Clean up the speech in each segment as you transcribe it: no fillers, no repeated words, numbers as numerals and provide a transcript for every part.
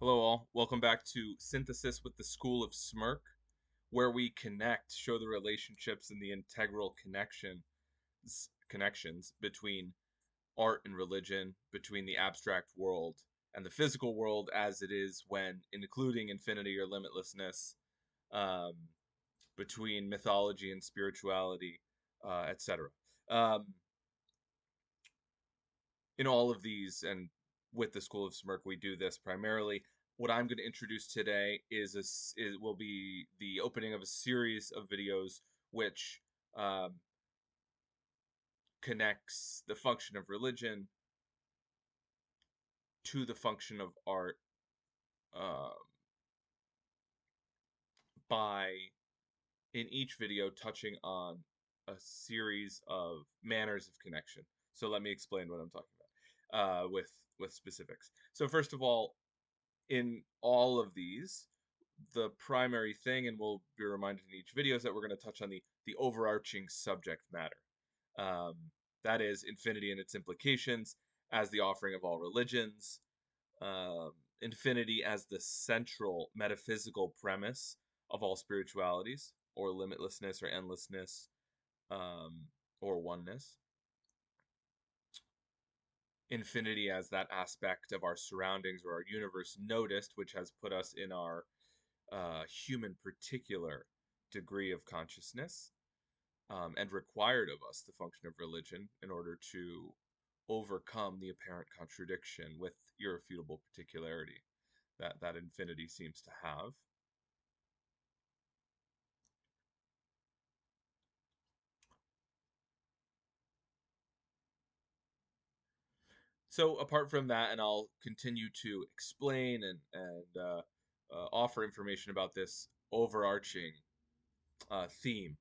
Hello, all. Welcome back to Synthesis with the School of Smirk, where we connect, show the relationships and the integral connections between art and religion, between the abstract world and the physical world as it is when including infinity or limitlessness, um, between mythology and spirituality, etc. Um, in all of these and with the School of Smirk, we do this primarily. What I'm going to introduce today will be the opening of a series of videos which um, connects the function of religion to the function of art, um, by in each video touching on a series of manners of connection. So let me explain what I'm talking about with specifics. So first of all, in all of these, the primary thing, and we'll be reminded in each video, is that we're going to touch on the overarching subject matter. Um, that is infinity and its implications as the offering of all religions, um, infinity as the central metaphysical premise of all spiritualities, or limitlessness, or endlessness, um, or oneness. Infinity as that aspect of our surroundings or our universe noticed, which has put us in our human particular degree of consciousness, and required of us the function of religion in order to overcome the apparent contradiction with irrefutable particularity that infinity seems to have. So apart from that, and I'll continue to explain and offer information about this overarching theme,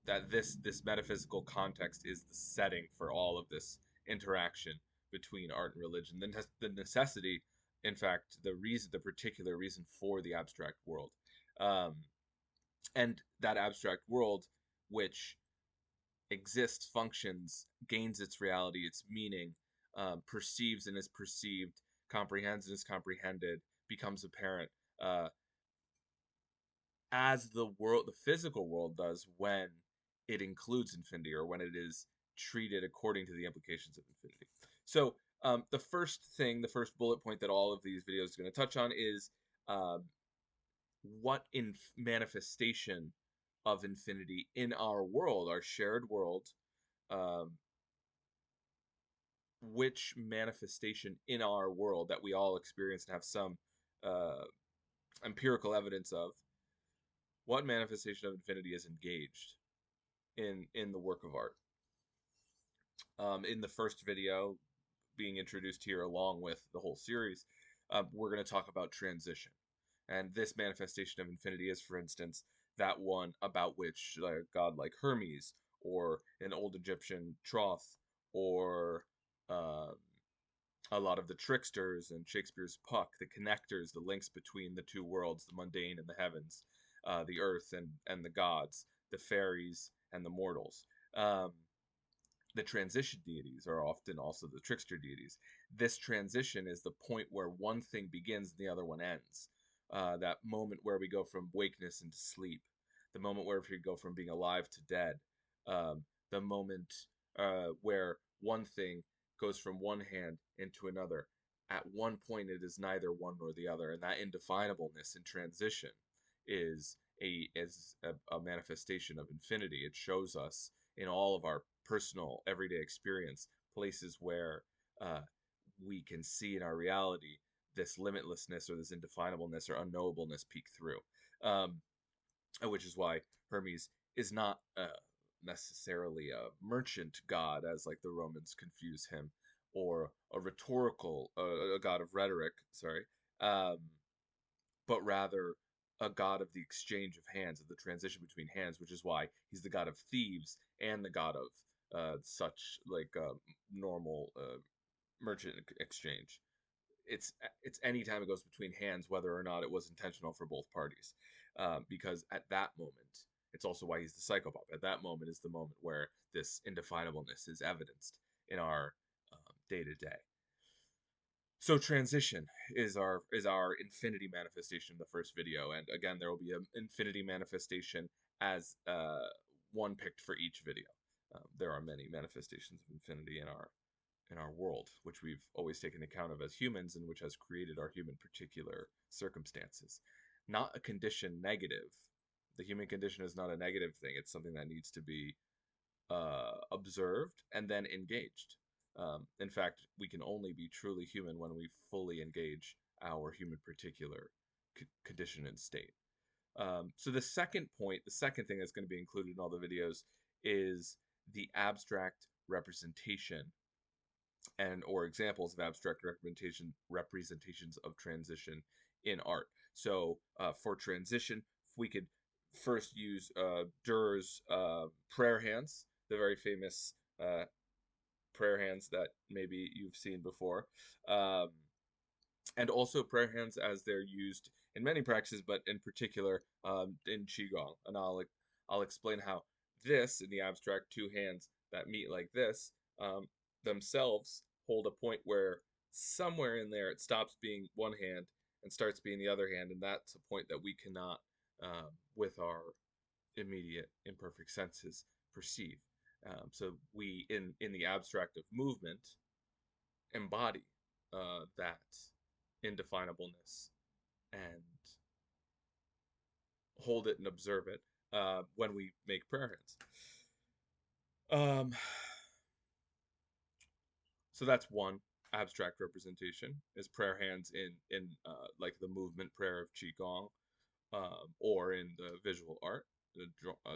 that this metaphysical context is the setting for all of this interaction between art and religion. The necessity, in fact, the particular reason for the abstract world, um, and that abstract world, which exists, functions, gains its reality, its meaning, perceives and is perceived, comprehends and is comprehended, becomes apparent, uh, as the physical world does when it includes infinity, or when it is treated according to the implications of infinity. So the first bullet point that all of these videos are going to touch on is, um, what in manifestation of infinity in our world, our shared world, um, which manifestation in our world that we all experience and have some uh, empirical evidence of, what manifestation of infinity is engaged in the work of art. In the first video being introduced here along with the whole series, we're going to talk about transition. And this manifestation of infinity is, for instance, that one about which a god like Hermes, or an old Egyptian Troth, or um, a lot of the tricksters and Shakespeare's Puck, the connectors, the links between the two worlds, the mundane and the heavens, the earth and the gods, the fairies and the mortals. The transition deities are often also the trickster deities. This transition is the point where one thing begins and the other one ends. That moment where we go from wakeness into sleep, the moment where we go from being alive to dead, the moment where one thing goes from one hand into another. At one point, it is neither one nor the other, and that indefinableness in transition is a manifestation of infinity. It shows us in all of our personal everyday experience places where uh, we can see in our reality this limitlessness or this indefinableness or unknowableness peek through, um, which is why Hermes is not necessarily a merchant god, as like the Romans confuse him, or a rhetorical, a god of rhetoric, sorry, um, but rather a god of the exchange of hands, of the transition between hands, which is why he's the god of thieves and the god of such like normal merchant exchange. It's any time it goes between hands, whether or not it was intentional for both parties, because at that moment, it's also why he's the psychopath. At that moment is the moment where this indefinableness is evidenced in our day to day. So transition is our infinity manifestation in the first video, and again there will be an infinity manifestation as one picked for each video. There are many manifestations of infinity in our world, which we've always taken account of as humans, and which has created our human particular circumstances. Not a condition negative. The human condition is not a negative thing. It's something that needs to be observed and then engaged. In fact, we can only be truly human when we fully engage our human particular condition and state. So the second point, the second thing that's going to be included in all the videos is the abstract representation and or examples of abstract representations of transition in art. So for transition, we could first use Durer's prayer hands, the very famous prayer hands that maybe you've seen before, um, and also prayer hands as they're used in many practices, but in particular in qigong. And I'll explain how this in the abstract two hands that meet like this themselves hold a point where somewhere in there it stops being one hand and starts being the other hand, and that's a point that we cannot, with our immediate imperfect senses, perceive. So we in the abstract of movement embody that indefinableness and hold it and observe it when we make prayer hands. So that's one abstract representation is prayer hands in like the movement prayer of qigong, or in the visual art, the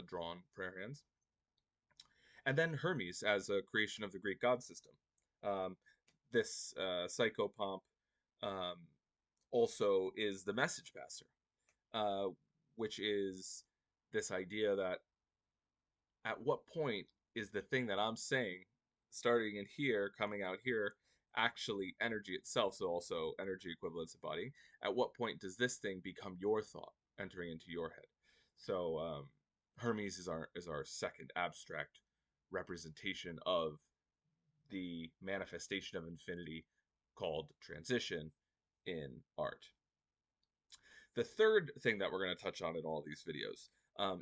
drawn prayer hands. And then Hermes as a creation of the Greek god system. Um, this psychopomp um, also is the message passer, uh, which is this idea that at what point is the thing that I'm saying, starting in here, coming out here, actually energy itself, so also energy equivalence embodying, at what point does this thing become your thought entering into your head? So Hermes is our second abstract representation of the manifestation of infinity called transition in art. The third thing that we're going to touch on in all these videos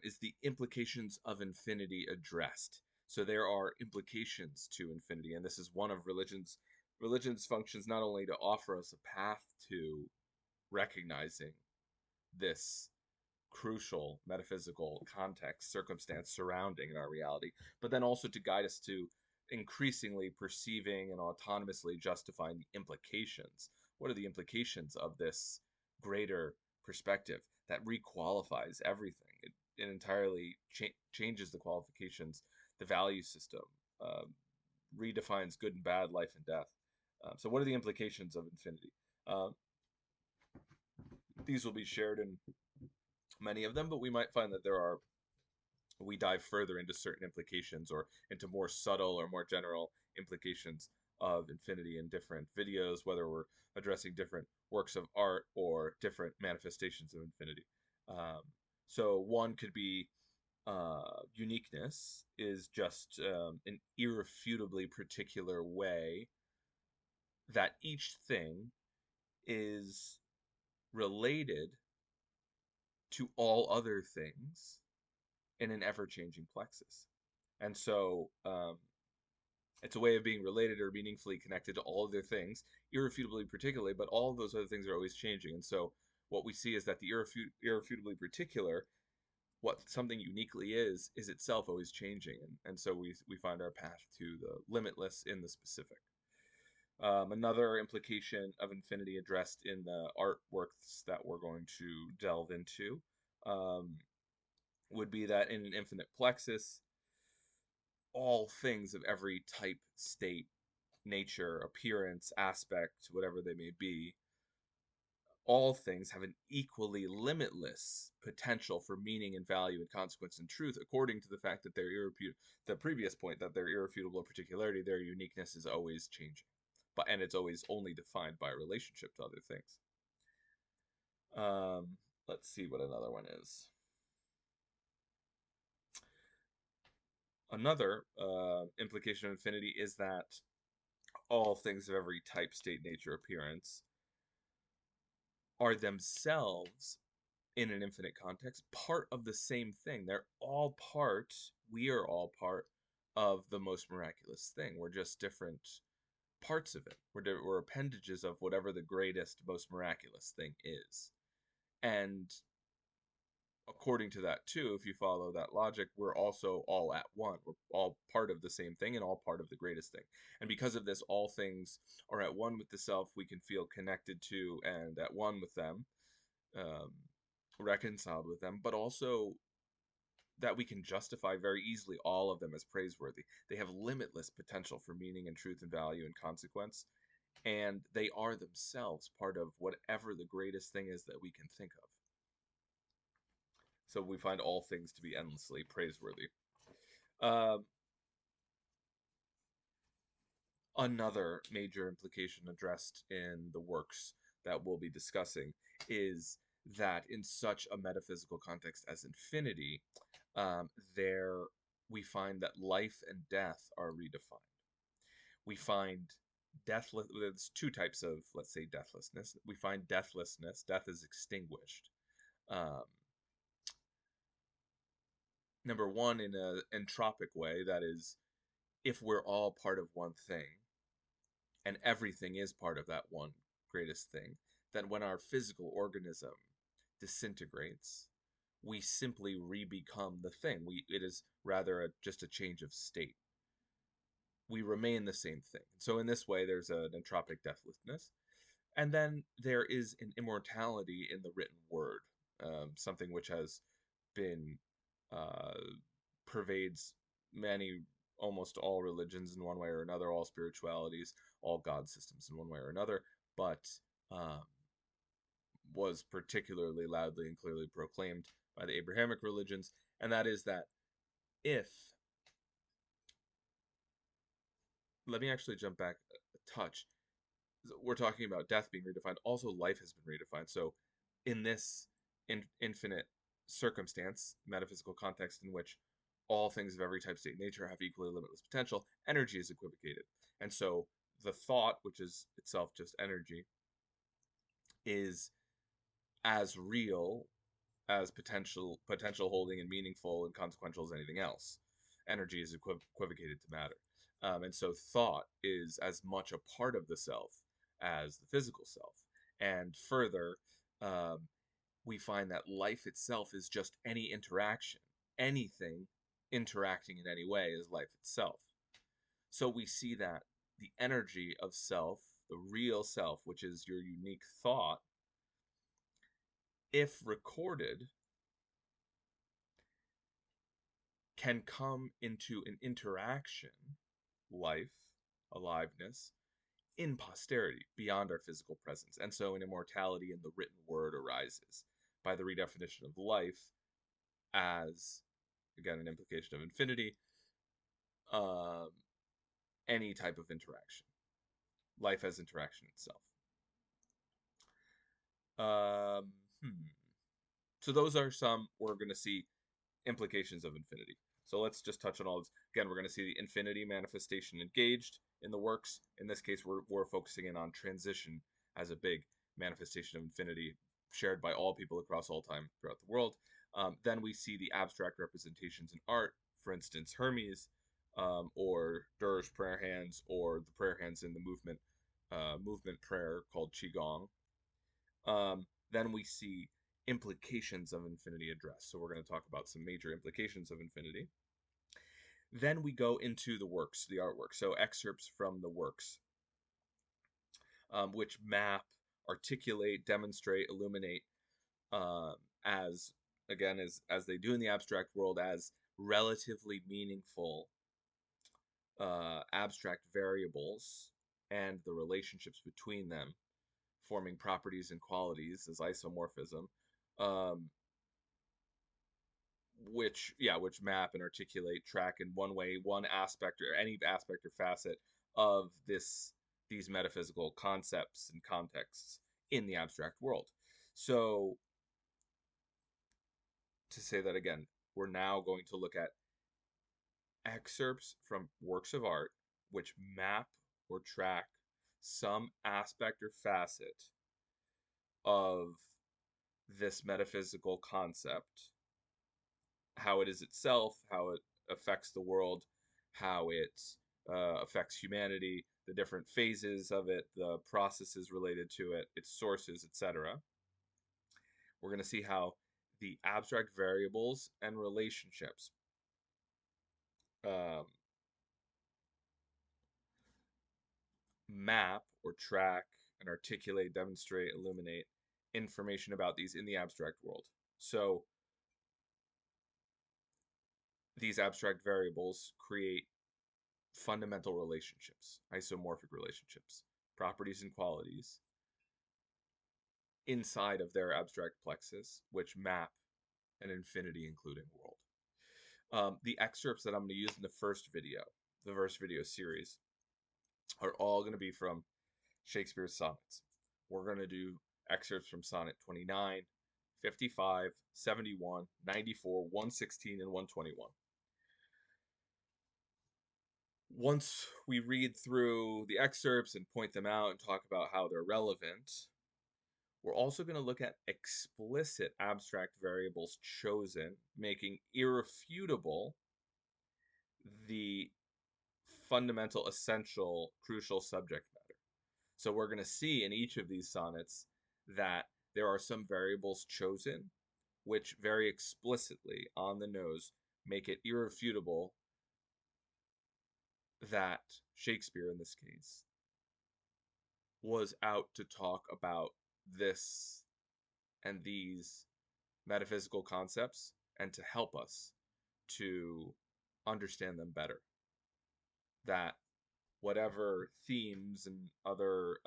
is the implications of infinity addressed. So there are implications to infinity, and this is one of religion's functions, not only to offer us a path to recognizing this crucial metaphysical context, circumstance surrounding our reality, but then also to guide us to increasingly perceiving and autonomously justifying the implications. What are the implications of this greater perspective that requalifies everything? It entirely changes the qualifications, the value system, redefines good and bad, life and death. So, what are the implications of infinity? Uh, these will be shared in many of them, but we might find that we dive further into certain implications or into more subtle or more general implications of infinity in different videos, whether we're addressing different works of art or different manifestations of infinity. Um, so one could be uniqueness is just an irrefutably particular way that each thing is related to all other things in an ever-changing plexus. And so it's a way of being related or meaningfully connected to all other things, irrefutably particularly, but all of those other things are always changing. And so what we see is that the irrefutably particular, what something uniquely is itself always changing. And so we find our path to the limitless in the specific. Another implication of infinity addressed in the artworks that we're going to delve into would be that in an infinite plexus, all things of every type, state, nature, appearance, aspect, whatever they may be, all things have an equally limitless potential for meaning and value and consequence and truth, according to the fact that the previous point that their irrefutable particularity, their uniqueness is always changing, and it's always only defined by relationship to other things. Let's see what another one is. Another implication of infinity is that all things of every type, state, nature, appearance, are themselves, in an infinite context, part of the same thing. They're all part, we are all part of the most miraculous thing. We're just different parts of it. We're appendages of whatever the greatest, most miraculous thing is. And according to that too, if you follow that logic, we're also all at one. We're all part of the same thing and all part of the greatest thing. And because of this, all things are at one with the self. We can feel connected to and at one with them, um, reconciled with them, but also that we can justify very easily all of them as praiseworthy. They have limitless potential for meaning and truth and value and consequence, and they are themselves part of whatever the greatest thing is that we can think of. So we find all things to be endlessly praiseworthy. Um, Another major implication addressed in the works that we'll be discussing is that in such a metaphysical context as infinity, there we find that life and death are redefined. We find deathless. There's two types of, let's say, deathlessness. We find deathlessness. Death is extinguished. Um, Number one, in an entropic way, that is, if we're all part of one thing, and everything is part of that one greatest thing, then when our physical organism disintegrates, we simply re-become the thing. It is rather just a change of state. We remain the same thing. So in this way, there's an entropic deathlessness. And then there is an immortality in the written word, something which has been uh, pervades many, almost all religions in one way or another, all spiritualities, all god systems in one way or another, but um, was particularly loudly and clearly proclaimed by the Abrahamic religions, and that is that if, let me actually jump back a touch. We're talking about death being redefined. Also, life has been redefined. So, in this infinite circumstance, metaphysical context in which all things of every type, state, nature have equally limitless potential, energy is equivocated. And so, the thought, which is itself just energy, is as real as potential holding and meaningful and consequential as anything else. Energy is equivocated to matter. And so thought is as much a part of the self as the physical self. And further, um, we find that life itself is just any interaction. Anything interacting in any way is life itself. So we see that the energy of self, the real self, which is your unique thought, if recorded, can come into an interaction, life, aliveness, in posterity, beyond our physical presence. And so an immortality in the written word arises by the redefinition of life as, again, an implication of infinity, um, any type of interaction. Life as interaction itself. Um, hmm. So those are some, we're going to see implications of infinity. So let's just touch on all this. Again, we're going to see the infinity manifestation engaged in the works. In this case, we're focusing in on transition as a big manifestation of infinity shared by all people across all time throughout the world. Then we see the abstract representations in art, for instance, Hermes, or Durer's prayer hands, or the prayer hands in the movement prayer called Qigong. Then we see implications of infinity addressed. So we're going to talk about some major implications of infinity. Then we go into the works, the artwork. So excerpts from the works, which map, articulate, demonstrate, illuminate, um, as again as they do in the abstract world, as relatively meaningful abstract variables and the relationships between them, forming properties and qualities as isomorphism. Um, which map and articulate, track in one way, one aspect or any aspect or facet of these metaphysical concepts and contexts in the abstract world. So to say that again, we're now going to look at excerpts from works of art which map or track some aspect or facet of this metaphysical concept, how it is itself, how it affects the world, how it affects humanity, the different phases of it, the processes related to it, its sources, etc. We're going to see how the abstract variables and relationships um, map or track and articulate, demonstrate, illuminate information about these in the abstract world. So these abstract variables create fundamental relationships, isomorphic relationships, properties and qualities inside of their abstract plexus, which map an infinity including world. The excerpts that I'm going to use in the first video series, are all going to be from Shakespeare's sonnets. We're going to do excerpts from Sonnet 29, 55, 71, 94, 116, and 121. Once we read through the excerpts and point them out and talk about how they're relevant, we're also going to look at explicit abstract variables chosen, making irrefutable the fundamental, essential, crucial subject matter. So we're going to see in each of these sonnets that there are some variables chosen which very explicitly, on the nose, make it irrefutable that Shakespeare, in this case, was out to talk about this and these metaphysical concepts and to help us to understand them better. That whatever themes and other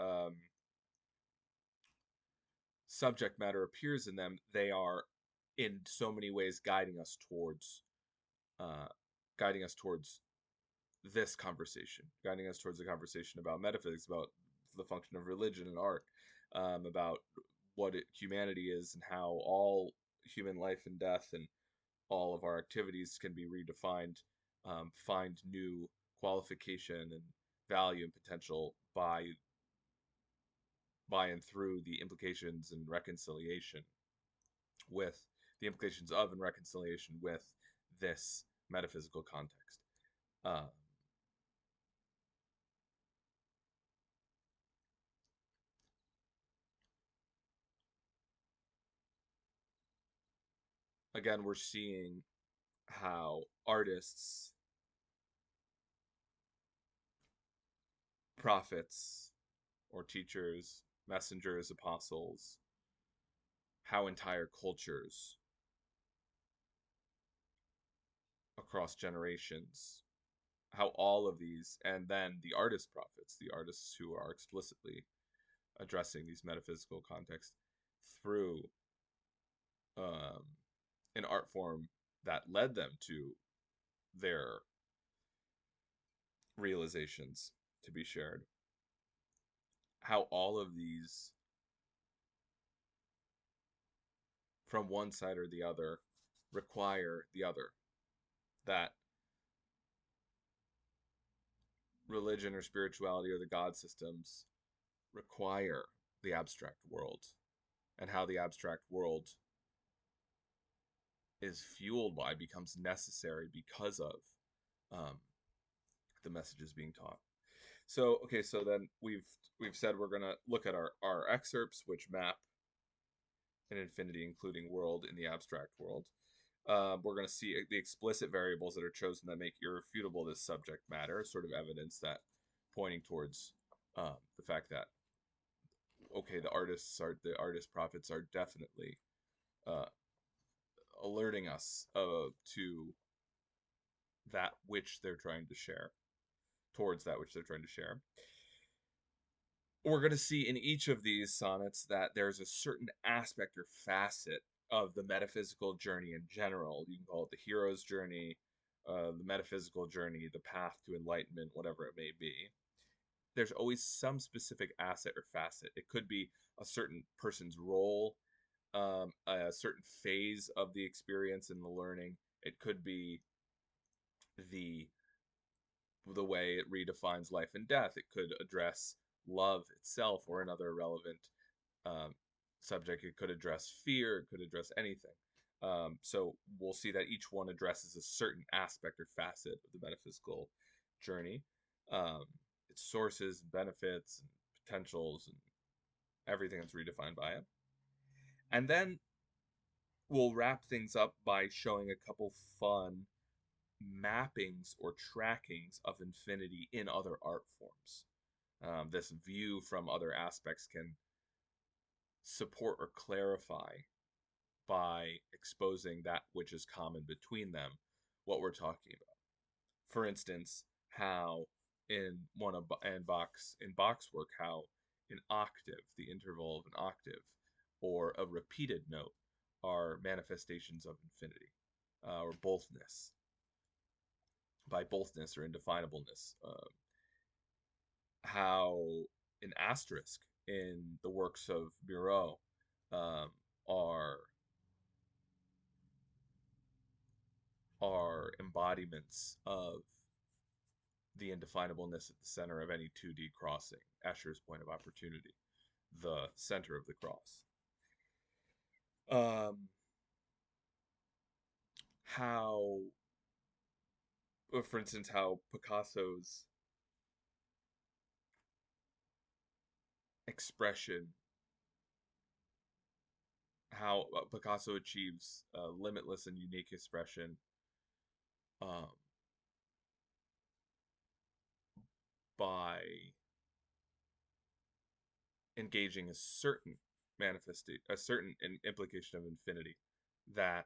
subject matter appears in them, they are in so many ways uh, guiding us towards this conversation, guiding us towards a conversation about metaphysics, about the function of religion and art, about what humanity is and how all human life and death and all of our activities can be redefined, find new qualification and value and potential by and through the implications and reconciliation with the implications of and reconciliation with this metaphysical context. Uh, again, we're seeing how artists, prophets, or teachers, messengers, apostles, how entire cultures across generations, how all of these, and then the artist prophets, the artists who are explicitly addressing these metaphysical contexts through um, an art form that led them to their realizations to be shared. How all of these, from one side or the other, require the other. That religion or spirituality or the god systems require the abstract world, and how the abstract world is fueled by, becomes necessary because of um, the messages being taught. So okay, so then we've said we're gonna look at our excerpts, which map an infinity including world in the abstract world. We're going to see the explicit variables that are chosen that make irrefutable this subject matter, sort of evidence that pointing towards the fact that, okay, the artist prophets are definitely uh, alerting us to that which they're trying to share, towards that which they're trying to share. We're going to see in each of these sonnets that there's a certain aspect or facet of the metaphysical journey in general. You can call it the hero's journey, the metaphysical journey, the path to enlightenment, whatever it may be. There's always some specific asset or facet. It could be a certain person's role, a certain phase of the experience and the learning. It could be the the way it redefines life and death. It could address love itself or another relevant um, subject. It could address fear. It could address anything. So we'll see that each one addresses a certain aspect or facet of the metaphysical journey, um, its sources, benefits, and potentials, and everything that's redefined by it. And then we'll wrap things up by showing a couple fun mappings or trackings of infinity in other art forms. This view from other aspects can support or clarify by exposing that which is common between them, what we're talking about. For instance, how in one of Bach's work, how an octave, the interval of an octave, or a repeated note are manifestations of infinity, or boldness. By boldness or indefinableness, how an asterisk in the works of Miro um, are embodiments of the indefinableness at the center of any 2D crossing, Escher's point of opportunity, the center of the cross. Um, how, for instance, how Picasso's expression, how Picasso achieves limitless and unique expression um, by engaging a certain a certain implication of infinity, that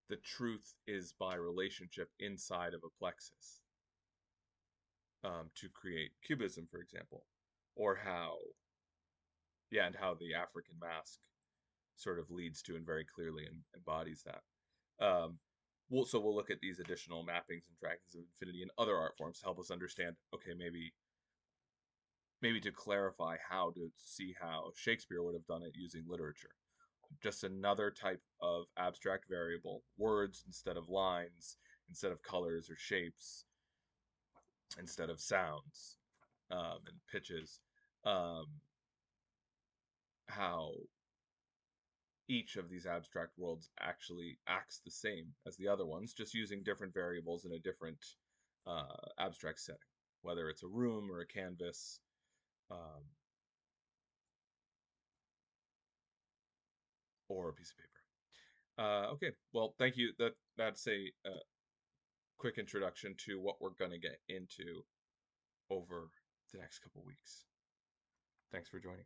the truth is by relationship inside of a plexus, to create cubism, for example, or how, yeah, and how the African mask sort of leads to and very clearly embodies that. So we'll look at these additional mappings and trackings of infinity in other art forms to help us understand, okay, maybe to clarify how to see how Shakespeare would have done it using literature. Just another type of abstract variable, words instead of lines, instead of colors or shapes, instead of sounds and pitches. Um, how each of these abstract worlds actually acts the same as the other ones, just using different variables in a different abstract setting, whether it's a room or a canvas. Um, or a piece of paper. Okay, well, thank you. That's a quick introduction to what we're going to get into over the next couple weeks. Thanks for joining.